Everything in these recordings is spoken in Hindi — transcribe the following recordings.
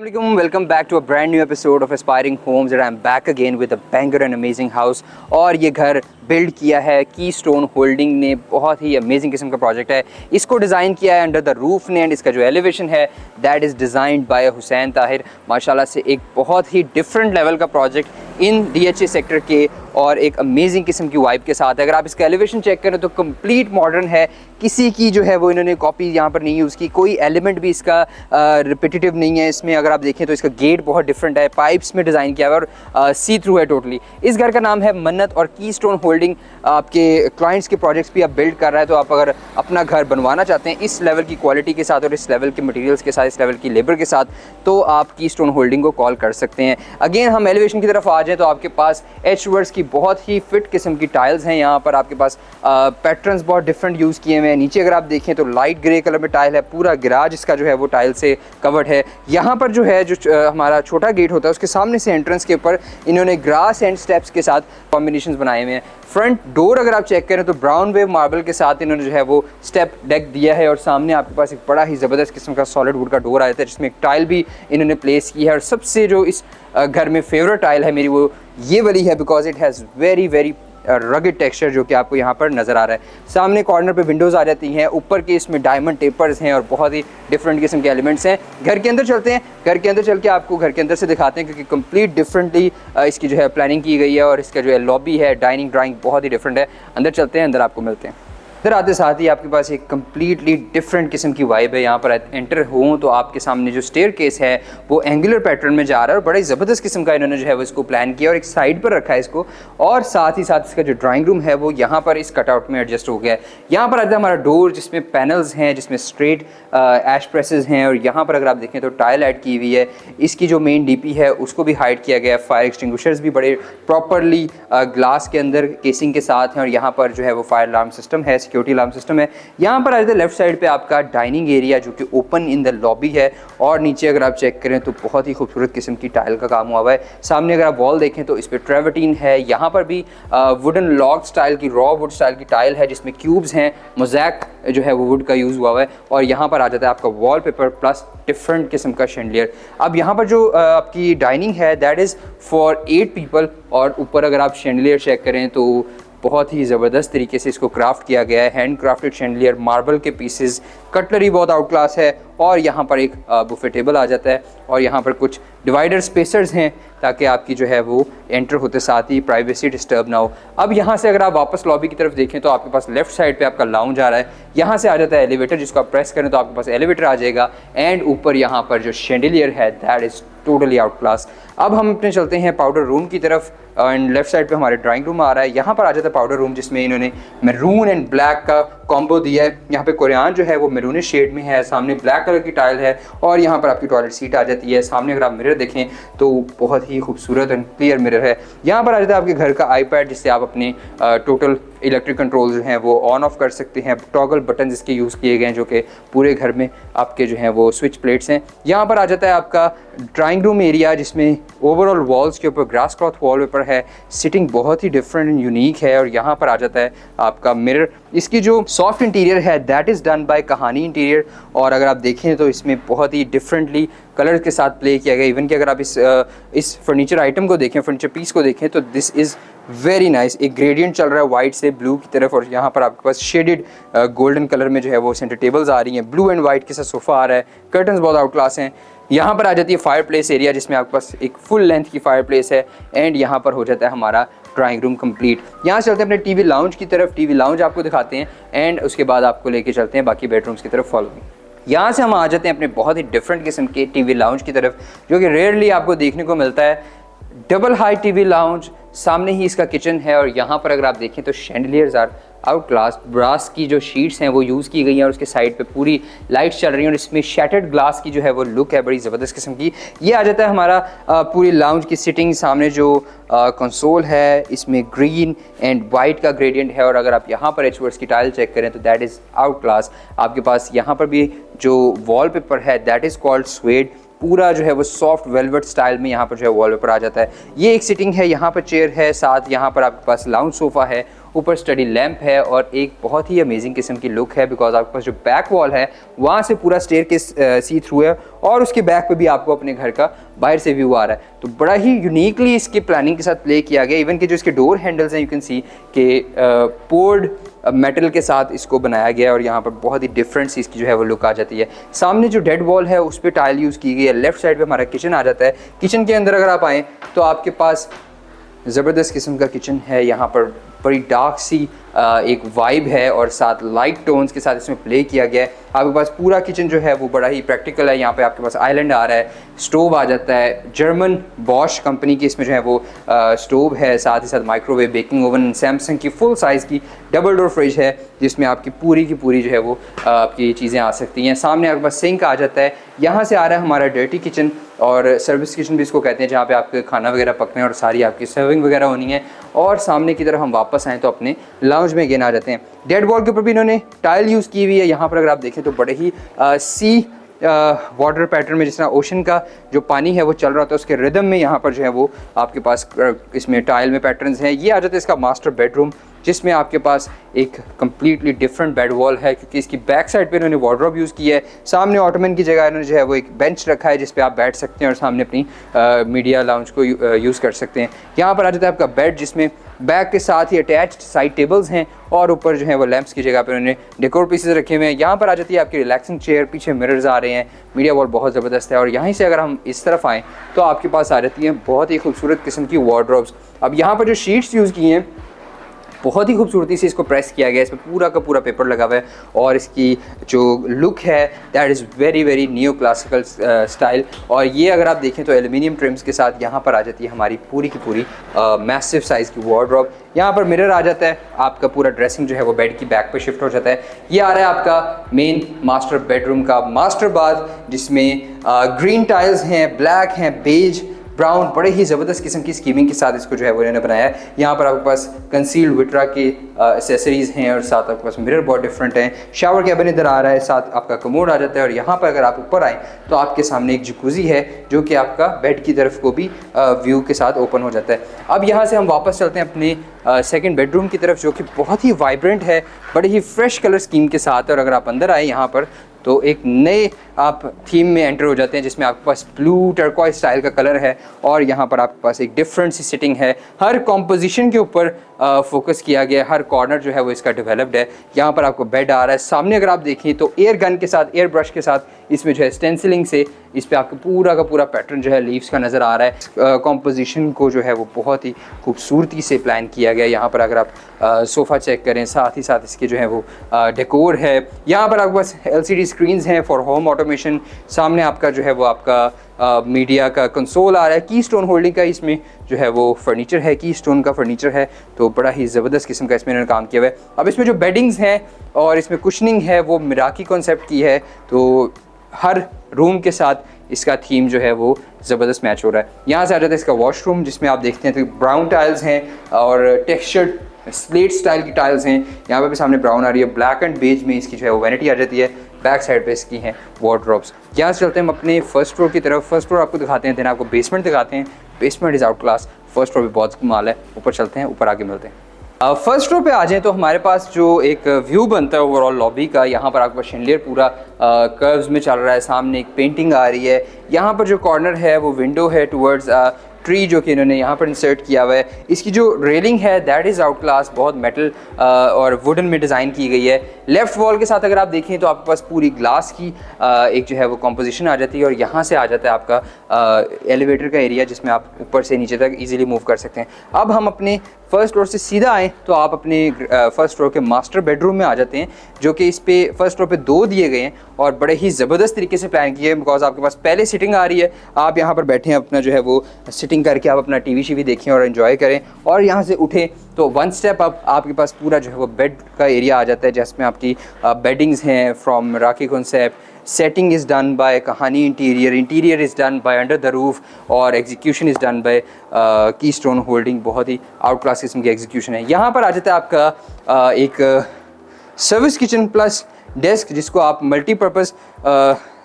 Assalamualaikum, welcome back to a brand new episode of Aspiring Homes and I'm back again with a banger and amazing house। और ये घर बिल्ड किया है कीस्टोन होल्डिंग ने, बहुत ही अमेजिंग किस्म का प्रोजेक्ट है। इसको डिज़ाइन किया है अंडर द रूफ ने एंड इसका जो एलिवेशन है that is designed by Hussain Tahir. माशाल्लाह से एक बहुत ही डिफरेंट लेवल का प्रोजेक्ट इन DHA सेक्टर के और एक अमेजिंग किस्म की वाइब के साथ है। अगर आप इसका एलिवेशन चेक करें तो कंप्लीट मॉडर्न है, किसी की जो है वो इन्होंने कॉपी यहाँ पर नहीं यूज़ की, कोई एलिमेंट भी इसका रिपीटेटिव नहीं है। इसमें अगर आप देखें तो इसका गेट बहुत डिफरेंट है, पाइप्स में डिज़ाइन किया हुआ है और सी थ्रू है टोटली। इस घर का नाम है मन्नत और कीस्टोन होल्डिंग आपके क्लाइंट्स के प्रोजेक्ट्स भी आप बिल्ड कर रहा है। तो आप अगर अपना घर बनवाना चाहते हैं इस लेवल की क्वालिटी के साथ और इस लेवल के मटेरियल्स के साथ, इस लेवल की लेबर के साथ, तो आप कीस्टोन होल्डिंग को कॉल कर सकते हैं। अगेन हम एलिवेशन की तरफ आ जाएँ तो आपके पास एच वर्ड्स की बहुत ही फिट किस्म की टाइल्स हैं। यहाँ पर आपके पास पैटर्न्स बहुत डिफरेंट यूज़ किए हुए हैं। नीचे अगर आप देखें तो लाइट ग्रे कलर में टाइल है, पूरा गिराज इसका जो है वो टाइल से कवर्ड है। यहाँ पर जो है जो हमारा छोटा गेट होता है उसके सामने से एंट्रेंस के ऊपर इन्होंने ग्रास एंड स्टेप्स के साथ कॉम्बिनेशंस बनाए हुए हैं। फ्रंट डोर अगर आप चेक करें तो ब्राउन वेव मार्बल के साथ इन्होंने जो है वो स्टेप डेक दिया है और सामने आपके पास एक बड़ा ही ज़बरदस्त किस्म का सॉलिड वुड का डोर आया था जिसमें एक टाइल भी इन्होंने प्लेस की है। और सबसे जो इस घर में फेवरेट टाइल है मेरी वो ये वाली है, because it has very rugged texture जो कि आपको यहाँ पर नज़र आ रहा है। सामने कॉर्नर पे विंडोज़ आ जाती हैं, ऊपर के इसमें डायमंड टेपर्स हैं और बहुत ही डिफरेंट किस्म के एलिमेंट्स हैं। घर के अंदर चलते हैं, घर के अंदर चल के आपको घर के अंदर से दिखाते हैं क्योंकि कंप्लीट डिफरेंटली इसकी जो है प्लानिंग की गई है और इसका जो है लॉबी है, डाइनिंग ड्राइंग बहुत ही डिफरेंट है। अंदर चलते हैं, अंदर आपको मिलते हैं। इधर आते साथ ही आपके पास एक कम्प्लीटली डिफरेंट किस्म की वाइब है। यहाँ पर एंटर हो तो आपके सामने जो स्टेयर केस है वो एंगुलर पैटर्न में जा रहा है और बड़ी ज़बरदस्त किस्म का इन्होंने जो है वो इसको प्लान किया और एक साइड पर रखा है इसको। और साथ ही साथ इसका जो ड्राइंग रूम है वो यहाँ पर इस कटआउट में एडजस्ट हो गया है। यहाँ पर आता है हमारा डोर जिसमें पैनल्स हैं, जिसमें स्ट्रेट एश प्रेसेस हैं और यहाँ पर अगर आप देखें तो टाइल ऐड की हुई है। इसकी जो मेन DP है उसको भी हाइड किया गया है। फायर एक्सटिंग्विशर्स भी बड़े प्रॉपरली ग्लास के अंदर केसिंग के साथ हैं और यहाँ पर जो है वो फायर अलार्म सिस्टम है, सिक्योरिटी अलार्म सिस्टम है। यहाँ पर आ जाते हैं लेफ्ट साइड पे आपका डाइनिंग एरिया जो कि ओपन इन द लॉबी है और नीचे अगर आप चेक करें तो बहुत ही खूबसूरत किस्म की टाइल का काम हुआ हुआ है। सामने अगर आप वॉल देखें तो इस पर ट्रेवर्टीन है। यहाँ पर भी वुडन लॉग स्टाइल की, रॉ वुड स्टाइल की टाइल है जिसमें क्यूब्स हैं, मोज़ैक जो है वो वुड का यूज़ हुआ हुआ है। और यहाँ पर आ जाता है आपका वॉल पेपर प्लस डिफरेंट किस्म का शैंडलियर। अब यहाँ पर जो आपकी डाइनिंग है दैट इज़ फॉर 8 पीपल और ऊपर अगर आप शैंडलियर चेक करें तो बहुत ही ज़बरदस्त तरीके से इसको क्राफ्ट किया गया है। हैंड क्राफ्टेड शैंडलियर, मार्बल के पीसेस, कटलरी बहुत आउट क्लास है। और यहाँ पर एक बुफे टेबल आ जाता है और यहाँ पर कुछ डिवाइडर स्पेसर्स हैं ताकि आपकी जो है वो एंटर होते साथ ही प्राइवेसी डिस्टर्ब ना हो। अब यहाँ से अगर आप वापस लॉबी की तरफ देखें तो आपके पास लेफ्ट साइड पे आपका लाउंज आ रहा है। यहाँ से आ जाता है एलिवेटर, जिसको आप प्रेस करें तो आपके पास एलिवेटर आ जाएगा एंड ऊपर यहाँ पर जो शैंडलियर है that is totally out class. अब हम अपने चलते हैं पाउडर रूम की तरफ एंड लेफ्ट साइड पे हमारे ड्राइंग रूम आ रहा है। यहाँ पर आ जाता है पाउडर रूम जिसमें इन्होंने मैरून एंड ब्लैक का कॉम्बो दिया है। यहाँ पे कुरान जो है वो मैरूनिश शेड में है, सामने ब्लैक कलर की टाइल है और यहाँ पर आपकी टॉयलेट सीट आ जाती है। सामने अगर आप मिरर देखें तो बहुत ही खूबसूरत एंड क्लियर मिरर है। यहाँ पर आ जाता है आपके घर का आईपैड जिससे आप अपने टोटल इलेक्ट्रिक कंट्रोल जो हैं वो ऑन ऑफ कर सकते हैं। टॉगल बटन इसके यूज़ किए गए हैं जो कि पूरे घर में आपके जो हैं वो स्विच प्लेट्स हैं। यहाँ पर आ जाता है आपका ड्राइंग रूम एरिया जिसमें ओवरऑल वॉल्स के ऊपर ग्रास क्लॉथ वॉलपेपर है, सिटिंग बहुत ही डिफरेंट एंड यूनिक है। और यहाँ पर आ जाता है आपका मिरर। इसकी जो सॉफ्ट इंटीरियर है दैट इज़ डन बाय कहानी इंटीरियर और अगर आप देखें तो इसमें बहुत ही डिफरेंटली कलर के साथ प्ले किया गया। इवन कि अगर आप इस फर्नीचर आइटम को देखें, फर्नीचर पीस को देखें तो दिस इज़ वेरी नाइस। एक ग्रेडियंट चल रहा है वाइट से ब्लू की तरफ और यहाँ पर आपके पास शेडेड गोल्डन कलर में जो है वो सेंटर टेबल्स आ रही हैं। ब्लू एंड वाइट के साथ सोफ़ा आ रहा है, कर्टन्स बहुत आउट क्लास हैं। यहाँ पर आ जाती है फायर प्लेस एरिया जिसमें आपके पास एक फुल लेंथ की फायर प्लेस है एंड यहाँ पर हो जाता है हमारा ड्राइंग रूम कंप्लीट। यहाँ से चलते हैं अपने TV लाउंज की तरफ। TV लाउंज आपको दिखाते हैं एंड उसके बाद आपको लेके चलते हैं बाकी बेडरूम्स की तरफ। Follow me. यहाँ से हम आ जाते हैं अपने बहुत ही डिफरेंट किस्म के TV लाउंज की तरफ जो कि रेयरली आपको देखने को मिलता है। डबल हाई TV लाउंज, सामने ही इसका किचन है और यहाँ पर अगर आप देखें तो chandeliers are out class. Brass की जो शीट्स हैं वो यूज़ की गई हैं और उसके साइड पे पूरी लाइट्स चल रही हैं और इसमें शैटर्ड ग्लास की जो है वो लुक है बड़ी ज़बरदस्त किस्म की। ये आ जाता है हमारा पूरी लाउंज की सिटिंग। सामने जो कंसोल है इसमें ग्रीन एंड वाइट का ग्रेडियंट है और अगर आप यहाँ पर एचवर्ड्स की टाइल चेक करें तो दैट इज़ आउट क्लास। आपके पास यहाँ पर भी जो वॉलपेपर है दैट इज़ कॉल्ड स्वेड, पूरा जो है वो सॉफ्ट वेलवेट स्टाइल में यहाँ पर जो है वॉलपेपर आ जाता है। ये एक सिटिंग है, यहाँ पर चेयर है, साथ यहाँ पर आपके पास लाउंज सोफ़ा है, ऊपर स्टडी लैंप है और एक बहुत ही अमेजिंग किस्म की लुक है बिकॉज आपके पास जो बैक वॉल है वहाँ से पूरा स्टेयर के सी थ्रू है और उसके बैक पे भी आपको अपने घर का बाहर से व्यू आ रहा है। तो बड़ा ही यूनिकली इसकी प्लानिंग के साथ प्ले किया गया। इवन कि जो इसके डोर हैंडल्स हैं यू कैन सी कि पोर्ड मेटल के साथ इसको बनाया गया है और यहाँ पर बहुत ही डिफरेंट सी इसकी जो है वो लुक आ जाती है। सामने जो डेड वॉल है उस पर टाइल यूज़ की गई है। लेफ्ट साइड पे हमारा किचन आ जाता है। किचन के अंदर अगर आप आएँ तो आपके पास ज़बरदस्त किस्म का किचन है। यहाँ पर बड़ी डार्क सी एक वाइब है और साथ लाइट टोन्स के साथ इसमें प्ले किया गया है। आपके पास पूरा किचन जो है वो बड़ा ही प्रैक्टिकल है। यहाँ पे आपके पास आइलैंड आ रहा है, स्टोव आ जाता है, जर्मन बॉश कंपनी की इसमें जो है वो स्टोव है, साथ ही साथ माइक्रोवेव, बेकिंग ओवन, सैमसंग की फुल साइज़ की डबल डोर फ्रिज है जिसमें आपकी पूरी की पूरी जो है वो आपकी चीज़ें आ सकती हैं। सामने आपके पास सिंक आ जाता है। यहाँ से आ रहा है हमारा डर्टी किचन और सर्विस किचन भी इसको कहते हैं, जहाँ पे आपके खाना वगैरह पकने और सारी आपकी सर्विंग वगैरह होनी है। और सामने की तरफ हम वापस आएँ तो अपने लाउंज में अगेन आ जाते हैं। डेड वॉल के ऊपर भी इन्होंने टाइल यूज़ की हुई है। यहाँ पर अगर आप देखें तो बड़े ही सी वाटर पैटर्न में, जिस तरह ओशन का जो पानी है वो चल रहा था उसके रिदम में यहाँ पर जो है वो आपके पास इसमें टाइल में पैटर्न्स हैं। ये आ जाता है इसका मास्टर बेडरूम जिसमें आपके पास एक कम्प्लीटली डिफरेंट बेड वॉल है क्योंकि इसकी बैक साइड पे इन्होंने वार्डरोब यूज़ की है। सामने ऑटोमन की जगह इन्होंने जो है वो एक बेंच रखा है जिस पे आप बैठ सकते हैं और सामने अपनी मीडिया लाउंज को यूज़ कर सकते हैं। यहाँ पर आ जाता है आपका बेड जिसमें बैग के साथ ही अटैच्ड साइड टेबल्स हैं और ऊपर जो है वो लैंप्स की जगह पर उन्होंने डेकोर पीसेस रखे हुए हैं। यहाँ पर आ जाती है आपकी रिलैक्सिंग चेयर, पीछे मिरर्स आ रहे हैं, मीडिया वॉल बहुत ज़बरदस्त है। और यहीं से अगर हम इस तरफ आएँ तो आपके पास आ जाती हैं बहुत ही खूबसूरत किस्म की वार्डरोब्स। अब यहाँ पर जो शीट्स यूज़ की हैं बहुत ही खूबसूरती से इसको प्रेस किया गया है। इसमें पूरा का पूरा पेपर लगा हुआ है और इसकी जो लुक है that is very very new classical style. और ये अगर आप देखें तो एल्युमिनियम ट्रिम्स के साथ यहाँ पर आ जाती है हमारी पूरी की पूरी मैसिव साइज़ की वार्डरोब। यहाँ पर मिरर आ जाता है, आपका पूरा ड्रेसिंग जो है वो बेड की बैक पे शिफ्ट हो जाता है। ये आ रहा है आपका मेन मास्टर बेडरूम का मास्टर बाथ जिसमें ग्रीन टाइल्स हैं, ब्लैक हैं, बेज, ब्राउन, बड़े ही ज़बरदस्त किस्म की स्कीमिंग के साथ इसको जो है वो इन्होंने बनाया है। यहाँ पर आपके पास कंसील्ड विट्रा के एसेसरीज़ हैं और साथ आपके पास मिरर बहुत डिफरेंट हैं। शावर कैबिन इधर आ रहा है, साथ आपका कमोड आ जाता है। और यहाँ पर अगर आप ऊपर आएँ तो आपके सामने एक जकूज़ी है जो कि आपका बेड की तरफ को भी व्यू के साथ ओपन हो जाता है। अब यहाँ से हम वापस चलते हैं अपने सेकंड बेडरूम की तरफ जो कि बहुत ही वाइब्रेंट है, बड़े ही फ्रेश कलर स्कीम के साथ। और अगर आप अंदर आए यहाँ पर तो एक नए आप थीम में एंटर हो जाते हैं जिसमें आपके पास ब्लू टर्कोइज स्टाइल का कलर है और यहाँ पर आपके पास एक डिफरेंट सी सिटिंग है। हर कॉम्पोजिशन के ऊपर फोकस किया गया है, हर कॉर्नर जो है वो इसका डेवलप्ड है। यहाँ पर आपको बेड आ रहा है। सामने अगर आप देखें तो एयर गन के साथ, एयर ब्रश के साथ इसमें जो है स्टेंसिलिंग से इस पर आपको पूरा का पूरा पैटर्न जो है लीव्स का नज़र आ रहा है। कॉम्पोजिशन को जो है वो बहुत ही खूबसूरती से प्लान किया गया है। यहाँ पर अगर आप सोफ़ा चेक करें, साथ ही साथ इसके जो है वो डेकोर है। यहाँ पर आपके पास LCD स्क्रीन्स हैं फॉर होम ऑटोमेशन। सामने आपका जो है वो आपका मीडिया का कंसोल आ रहा है। की स्टोन होल्डिंग का इसमें जो है वो फर्नीचर है, की स्टोन का फर्नीचर है, तो बड़ा ही ज़बरदस्त किस्म का इसमें इन्होंने काम किया हुआ है। अब इसमें जो बेडिंग्स हैं और इसमें कुशनिंग है वो मिराकी कॉन्सेप्ट की है, तो हर रूम के साथ इसका थीम जो है वो ज़बरदस्त मैच हो रहा है। यहाँ से आ जाता है इसका वॉशरूम जिसमें आप देखते हैं तो ब्राउन टाइल्स हैं और टेक्सचर्ड स्लेट स्टाइल की टाइल्स हैं। यहाँ पे भी सामने ब्राउन आ रही है, ब्लैक एंड बेज में इसकी जो है वो वैनिटी आ जाती है। बैक साइड पे इसकी हैं वार्डरोब्स। यहाँ से चलते हैं हम अपने फर्स्ट फ्लोर की तरफ। फर्स्ट फ्लोर आपको दिखाते हैं, देन आपको बेसमेंट दिखाते हैं। Basement is out class, first floor भी बहुत कमाल है। ऊपर चलते हैं, ऊपर आके मिलते हैं। फर्स्ट फ्लोर पे आ जाएँ तो हमारे पास जो एक व्यू बनता है ओवरऑल लॉबी का, यहाँ पर आपका शैंडिलियर पूरा कर्व्स में चल रहा है। सामने एक पेंटिंग आ रही है। यहाँ पर जो कॉर्नर है वो विंडो है टुवर्ड्स ट्री जो कि इन्होंने यहाँ पर इंसर्ट किया हुआ है। इसकी जो रेलिंग है दैट इज़ आउट क्लास, बहुत मेटल और वुडन में डिज़ाइन की गई है। लेफ़्ट वॉल के साथ अगर आप देखें तो आपके पास पूरी ग्लास की एक जो है वो कॉम्पोजिशन आ जाती है और यहाँ से आ जाता है आपका एलिवेटर का एरिया जिसमें आप ऊपर से नीचे तक ईजिली मूव कर सकते हैं। अब हम अपने फर्स्ट फ्लोर से सीधा आएँ तो आप अपने फर्स्ट फ्लोर के मास्टर बेडरूम में आ जाते हैं जो कि इस पे फर्स्ट फ्लोर पे 2 दिए गए हैं और बड़े ही ज़बरदस्त तरीके से प्लान किए हैं। बिकॉज आपके पास पहले सिटिंग आ रही है, आप यहाँ पर बैठे हैं, अपना जो है वो सिटिंग करके आप अपना टीवी शीवी देखें और एंजॉय करें। और यहाँ से उठें तो 1 स्टेप अप आपके पास पूरा जो है वो बेड का एरिया आ जाता है जिसमें आपकी बेडिंग्स हैं from Rocky concept. Setting is done by कहानी interior, interior is done by under the roof और एग्जीक्यूशन इज़ डन बाय की स्टोन होल्डिंग। बहुत ही आउट क्लास किस्म की एग्जीक्यूशन है। यहाँ पर आ जाता है आपका एक सर्विस किचन प्लस डेस्क जिसको आप मल्टीपर्पज़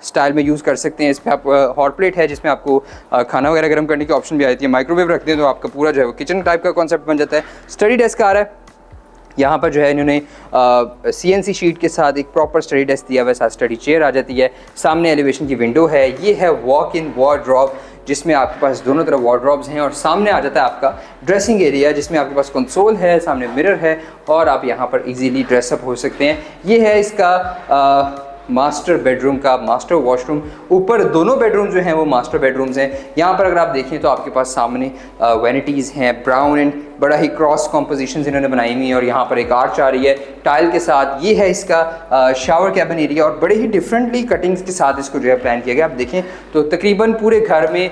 स्टाइल में यूज़ कर सकते हैं। इस पर आप हॉट प्लेट है जिसमें आपको खाना वगैरह गर्म करने की ऑप्शन भी आ जाती है। माइक्रोवेव रखते हैं तो आपका पूरा जो है वो किचन टाइप का कॉन्सेप्ट बन जाता है। स्टडी डेस्क आ रहा है, यहाँ पर जो है इन्होंने CNC शीट के साथ एक प्रॉपर स्टडी डेस्क दिया हुआ है, साथ स्टडी चेयर आ जाती है। सामने एलिवेशन की विंडो है। ये है वॉक इन वार्डरोब जिसमें आपके पास दोनों तरफ वार्डरोब्स हैं और सामने आ जाता है आपका ड्रेसिंग एरिया जिसमें आपके पास कंसोल है, सामने मिरर है और आप यहाँ पर इजीली ड्रेसअप हो सकते हैं। ये है इसका मास्टर बेडरूम का मास्टर वॉशरूम। ऊपर दोनों बेडरूम जो हैं वो मास्टर बेडरूम्स हैं। यहाँ पर अगर आप देखें तो आपके पास सामने वैनिटीज़ हैं, ब्राउन एंड बड़ा ही क्रॉस कॉम्पोजिशन इन्होंने बनाई हुई है और यहाँ पर एक आर्च आ रही है टाइल के साथ। ये है इसका शावर कैबिन एरिया और बड़े ही डिफरेंटली कटिंग्स के साथ इसको जो है प्लान किया गया। आप देखें तो तकरीबन पूरे घर में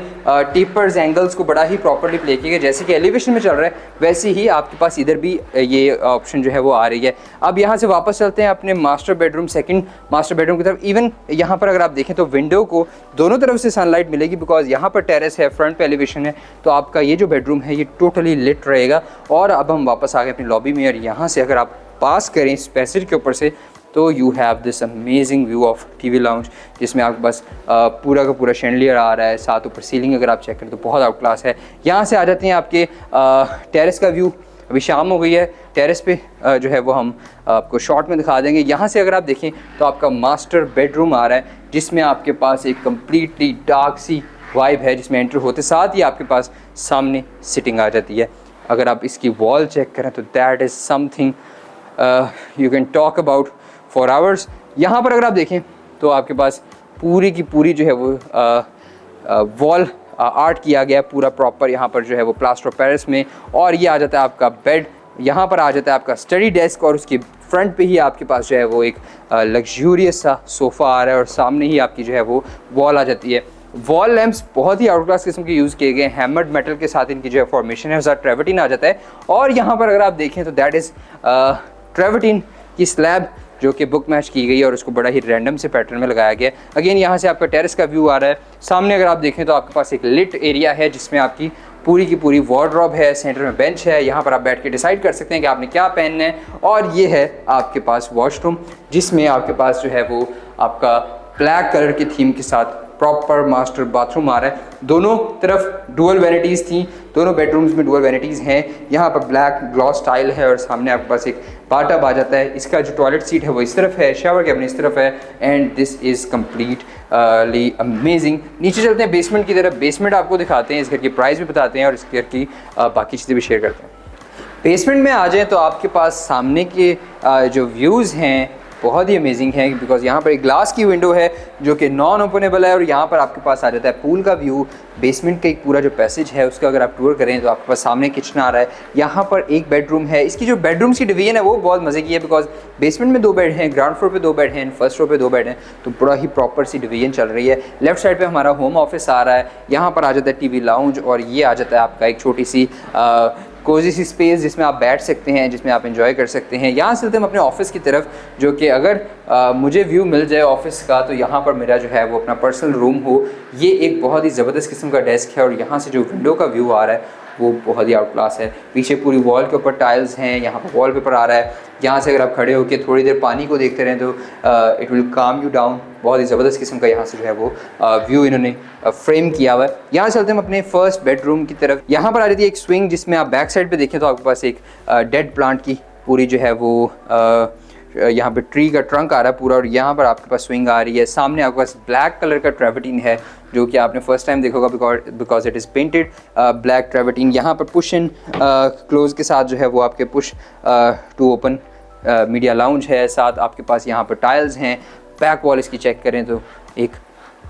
टेपर्स एंगल्स को बड़ा ही प्रॉपर्ली प्ले किया गया। जैसे कि एलिवेशन में चल रहा है वैसे ही आपके पास इधर भी ये ऑप्शन जो है वो आ रही है। अब यहाँ से वापस चलते हैं अपने master bedroom, second master bedroom की तरफ। इवन यहाँ पर अगर आप देखें तो विंडो को दोनों तरफ से सनलाइट मिलेगी बिकॉज यहाँ पर टेरेस है, फ्रंट पे एलिवेशन है, तो आपका ये जो बेडरूम है ये टोटली लिट रहेगा। और अब हम वापस आ गए अपनी लॉबी में और यहाँ से अगर आप पास करें इस पैसेज के ऊपर से तो you have this amazing view of TV lounge जिसमें आपके पास पूरा का पूरा शैंडलियर आ रहा है, साथ ऊपर सीलिंग अगर आप चेक करें तो बहुत आउट क्लास है। यहाँ से आ जाते हैं आपके टेरेस का व्यू। अभी शाम हो गई है, टेरेस पे जो है वो हम आपको शॉर्ट में दिखा देंगे। यहाँ से अगर आप देखें तो आपका मास्टर बेडरूम आ रहा है जिसमें आपके पास एक कम्प्लीटली डार्क सी वाइब है जिसमें एंटर होते साथ ही आपके पास सामने सिटिंग आ जाती है। अगर आप इसकी वॉल चेक करें तो that is something you can talk about for hours. यहाँ पर अगर आप देखें तो आपके पास पूरी की पूरी जो है वो वॉल आर्ट किया गया पूरा प्रॉपर, यहाँ पर जो है वो प्लास्टर ऑफ पेरिस में। और ये आ जाता है आपका बेड, यहाँ पर आ जाता है आपका स्टडी डेस्क और उसकी फ्रंट पे ही आपके पास जो है वो एक लग्जूरियस सा सोफ़ा आ रहा है और सामने ही आपकी जो है वो वॉल आ जाती है। वॉल लैंप्स बहुत ही आउट क्लास किस्म के यूज़ किए गए, हैमर्ड मेटल के साथ इनकी जो है फॉर्मेशन है, उसका ट्रेवर्टिन आ जाता है। और यहाँ पर अगर आप देखें तो दैट इज़ ट्रेवर्टिन की स्लैब जो कि बुक मैच की गई है और उसको बड़ा ही रैंडम से पैटर्न में लगाया गया है। अगेन यहाँ से आपका टेरेस का व्यू आ रहा है। सामने अगर आप देखें तो आपके पास एक लिट एरिया है जिसमें आपकी पूरी की पूरी वार्डरोब है, सेंटर में बेंच है, यहाँ पर आप बैठ के डिसाइड कर सकते हैं कि आपने क्या पहनना है। और ये है आपके पास वॉशरूम जिसमें आपके पास जो है वो आपका ब्लैक कलर की थीम के साथ प्रॉपर मास्टर बाथरूम आ रहा है। दोनों तरफ डुअल वैनिटीज़ थी, दोनों बेडरूम्स में डुअल वैनिटीज़ हैं। यहाँ पर ब्लैक ग्लॉस टाइल है और सामने आपके पास एक बाटअप आ जाता है। इसका जो टॉयलेट सीट है वो इस तरफ है, शावर कैबिन इस तरफ है and this is completely amazing. नीचे चलते हैं बेसमेंट की तरफ। बेसमेंट आपको दिखाते हैं, इस घर की प्राइस भी बताते हैं और इस घर की बाकी चीज़ें भी शेयर करते हैं। बेसमेंट में आ जाएँ तो आपके पास सामने के जो व्यूज़ हैं बहुत ही अमेजिंग है बिकॉज यहाँ पर एक ग्लास की विंडो है जो कि नॉन ओपनेबल है और यहाँ पर आपके पास आ जाता है पूल का व्यू। बेसमेंट का एक पूरा जो पैसेज है उसका अगर आप टूर करें तो आपके पास सामने किचन आ रहा है। यहाँ पर एक बेडरूम है। इसकी जो बेडरूम्स की डिवीजन है वो बहुत मज़े की है बिकॉज बेसमेंट में 2 बेड हैं, ग्राउंड फ्लोर पे 2 बेड हैं, फर्स्ट फ्लोर पे 2 बेड हैं, तो बड़ा ही प्रॉपर सी डिवीजन चल रही है। लेफ्ट साइड पे हमारा होम ऑफिस आ रहा है। यहाँ पर आ जाता है TV लाउंज और ये आ जाता है आपका एक छोटी सी कोजी सी स्पेस जिसमें आप बैठ सकते हैं, जिसमें आप एंजॉय कर सकते हैं। यहाँ से हम अपने ऑफिस की तरफ, जो कि अगर मुझे व्यू मिल जाए ऑफिस का तो यहाँ पर मेरा जो है वो अपना पर्सनल रूम हो। ये एक बहुत ही ज़बरदस्त किस्म का डेस्क है और यहाँ से जो विंडो का व्यू आ रहा है वो बहुत ही आउट क्लास है। पीछे पूरी वॉल के ऊपर टाइल्स हैं, यहाँ पर वॉलपेपर आ रहा है। यहाँ से अगर आप खड़े होकर थोड़ी देर पानी को देखते रहें तो इट विल काम यू डाउन। बहुत ही ज़बरदस्त किस्म का यहाँ से जो है वो व्यू इन्होंने फ्रेम किया हुआ है। यहाँ चलते हैं हम अपने फर्स्ट बेडरूम की तरफ। यहाँ पर आ जाती है एक स्विंग जिसमें आप बैक साइड पे देखें तो आपके पास एक डेड प्लांट की पूरी जो है वो यहाँ पे ट्री का ट्रंक आ रहा है पूरा और यहाँ पर आपके पास स्विंग आ रही है। सामने आपके पास ब्लैक कलर का ट्रेवर्टिन है जो कि आपने फर्स्ट टाइम देखा होगा because it is painted black travertine. यहाँ पर पुश एंड क्लोज के साथ जो है वो आपके push to open media lounge है। साथ आपके पास यहाँ पर टाइल्स हैं। बैक वॉल इसकी चेक करें तो एक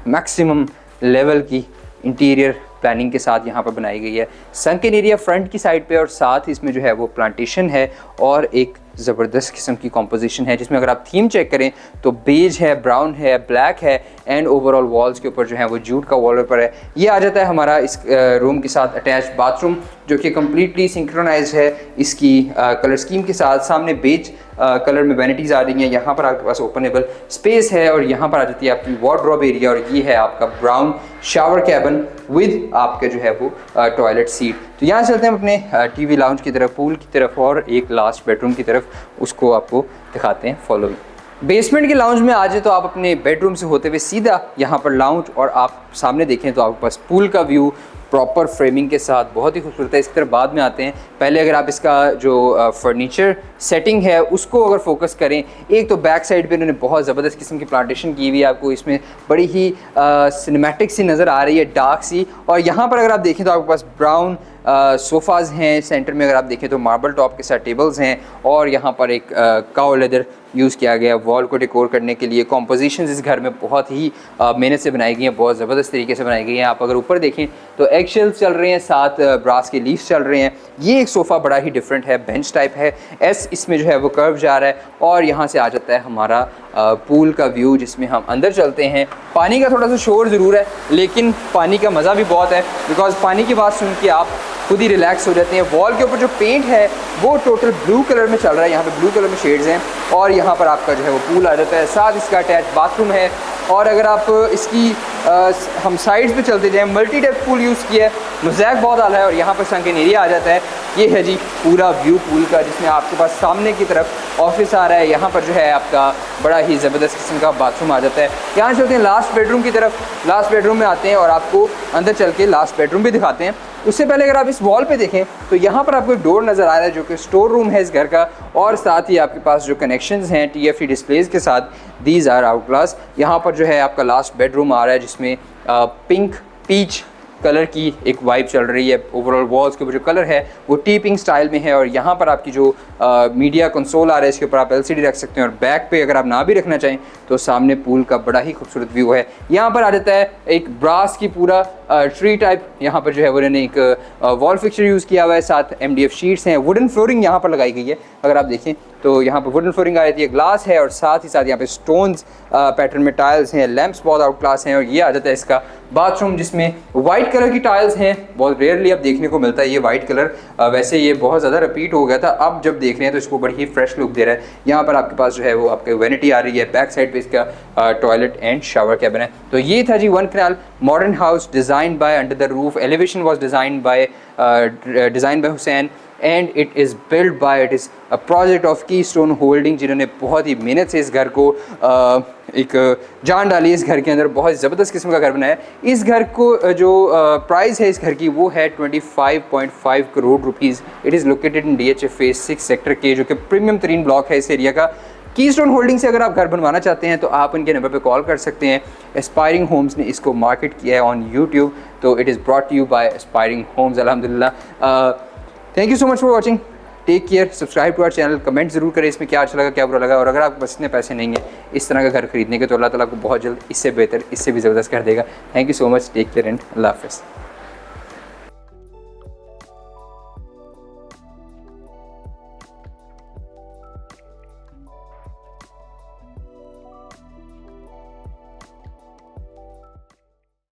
मैक्सिमम लेवल की इंटीरियर प्लानिंग के साथ यहाँ पर बनाई गई है। संकन एरिया फ्रंट की साइड पे और साथ ही इसमें जो है वो प्लांटेशन है और एक ज़बरदस्त किस्म की कॉम्पोजिशन है जिसमें अगर आप थीम चेक करें तो बेज है, ब्राउन है, ब्लैक है एंड ओवरऑल वॉल्स के ऊपर जो है वो जूट का वॉलपेपर है। ये आ जाता है हमारा इस रूम के साथ अटैच बाथरूम जो कि कम्प्लीटली सिंक्रोनाइज है इसकी कलर स्कीम के साथ। सामने बेज कलर में वैनिटीज़ आ रही हैं। यहाँ पर आपके पास ओपनेबल स्पेस है और यहाँ पर आ जाती है आपकी वार्डरोब एरिया और ये है आपका ब्राउन शावर कैबिन विद आपके जो है वो टॉयलेट सीट। तो यहाँ चलते हैं हम अपने TV लाउंज की तरफ, पूल की तरफ और एक लास्ट बेडरूम की तरफ, उसको आपको दिखाते हैं। फॉलो बेसमेंट के लाउंज में आ जाए तो आप अपने बेडरूम से होते हुए सीधा यहाँ पर लाउंज, और आप सामने देखें तो आपके पास पूल का व्यू प्रॉपर फ्रेमिंग के साथ बहुत ही खूबसूरत है। इसकी तरफ बाद में आते हैं। पहले अगर आप इसका जो फर्नीचर सेटिंग है उसको अगर फोकस करें, एक तो बैक साइड पे इन्होंने बहुत ज़बरदस्त किस्म की प्लांटेशन की हुई है, आपको इसमें बड़ी ही सिनेमैटिक सी नज़र आ रही है, डार्क सी। और यहाँ पर अगर आप देखें तो आपके पास ब्राउन सोफ़ाज़ हैं। सेंटर में अगर आप देखें तो मार्बल टॉप के साथ टेबल्स हैं, और यहाँ पर एक काउ लेदर यूज़ किया गया वॉल को डेकोर करने के लिए। कॉम्पोजिशंस इस घर में बहुत ही मेहनत से बनाई गई हैं, बहुत ज़बरदस्त तरीके से बनाई गई हैं। आप अगर ऊपर देखें तो एग शेल्स चल रहे हैं, साथ ब्रास के लीव्स चल रहे हैं। ये एक सोफ़ा बड़ा ही डिफरेंट है, बेंच टाइप है, एस इसमें जो है वो कर्व जा रहा है, और यहाँ से आ जाता है हमारा पूल का व्यू, जिसमें हम अंदर चलते हैं। पानी का थोड़ा सा शोर ज़रूर है, लेकिन पानी का मज़ा भी बहुत है, बिकॉज़ पानी की बात सुन के आप खुद ही रिलैक्स हो जाते हैं। वॉल के ऊपर जो पेंट है वो टोटल ब्लू कलर में चल रहा है, यहाँ पे ब्लू कलर में शेड्स हैं, और यहाँ पर आपका जो है वो पूल आ जाता है। साथ इसका अटैच बाथरूम है। और अगर आप इसकी हम साइड्स पे चलते जाएँ, मल्टी डेप्थ पूल यूज़ किया है, मोज़ैक बहुत आला है, और यहाँ पर संकन एरिया आ जाता है। ये है जी पूरा व्यू पूल का, जिसमें आपके पास सामने की तरफ ऑफिस आ रहा है। यहाँ पर जो है आपका बड़ा ही ज़बरदस्त किस्म का बाथरूम आ जाता है। यहाँ चलते हैं लास्ट बेडरूम की तरफ। लास्ट बेडरूम में आते हैं और आपको अंदर चल के लास्ट बेडरूम भी दिखाते हैं। उससे पहले अगर आप इस वॉल पे देखें तो यहाँ पर आपको एक डोर नज़र आ रहा है, जो कि स्टोर रूम है इस घर का, और साथ ही आपके पास जो कनेक्शंस हैं TFT डिस्प्लेज के साथ, दीज आर आउट क्लास। यहाँ पर जो है आपका लास्ट बेडरूम आ रहा है, जिसमें पिंक पीच कलर की एक वाइब चल रही है। ओवरऑल वॉल्स के ऊपर जो कलर है वो टी पिंक स्टाइल में है, और यहाँ पर आपकी जो मीडिया कंसोल आ रहा है, इसके ऊपर आप LCD रख सकते हैं, और बैक पे अगर आप ना भी रखना चाहें तो सामने पूल का बड़ा ही खूबसूरत व्यू है। यहाँ पर आ जाता है एक ब्रास की पूरा ट्री टाइप, यहाँ पर जो है वो उन्होंने एक वॉल फिक्सचर यूज़ किया हुआ है, साथ MDF शीट्स हैं। वुडन फ्लोरिंग यहाँ पर लगाई गई है, अगर आप देखें तो यहाँ पर वुडन फ्लोरिंग आ जाती है, ग्लास है, और साथ ही साथ यहाँ पे स्टोन्स पैटर्न में टाइल्स हैं, लैंप्स बहुत आउट क्लास हैं। और ये आ जाता है इसका बाथरूम, जिसमें वाइट कलर की टाइल्स हैं। बहुत रेयरली अब देखने को मिलता है ये वाइट कलर, वैसे ये बहुत ज़्यादा रिपीट हो गया था, अब जब देख रहे हैं तो इसको बड़ी ही फ्रेश लुक दे रहा है। यहाँ पर आपके पास जो है वो आपके वैनिटी आ रही है, बैक साइड पे इसका टॉयलेट एंड शावर कैबिन है। तो ये था G one kanal modern house design by under the roof. Elevation was design by Hussain, and it is build by, it is a project of keystone holding, जिन्होंने बहुत ही मेहनत से इस घर को एक जान डाली इस घर के अंदर, बहुत ज़बरदस्त किस्म का घर बनाया। इस घर को जो प्राइस है इस घर की वो है 25.5 crore rupees. It is located in DHA phase 6 sector के, जो कि प्रीमियम तरीन ब्लॉक है इस एरिया का। कीस्टोन होल्डिंग से अगर आप घर बनवाना चाहते हैं तो आप उनके नंबर पे कॉल कर सकते हैं। एस्पायरिंग होम्स ने इसको मार्केट किया है ऑन YouTube, तो it is brought to you by aspiring homes. अल्हम्दुलिल्लाह। Thank you so much for watching. Take care, subscribe to our channel, comment ज़रूर करें इसमें क्या अच्छा लगा क्या बुरा लगा। और अगर आपके पास इतने पैसे नहीं हैं इस तरह का घर खरीदने के, तो अल्लाह ताला को बहुत जल्द इससे बेहतर, इससे भी ज़बरदस्त कर देगा। Thank you so much, take care and अल्लाह हाफ़िज़।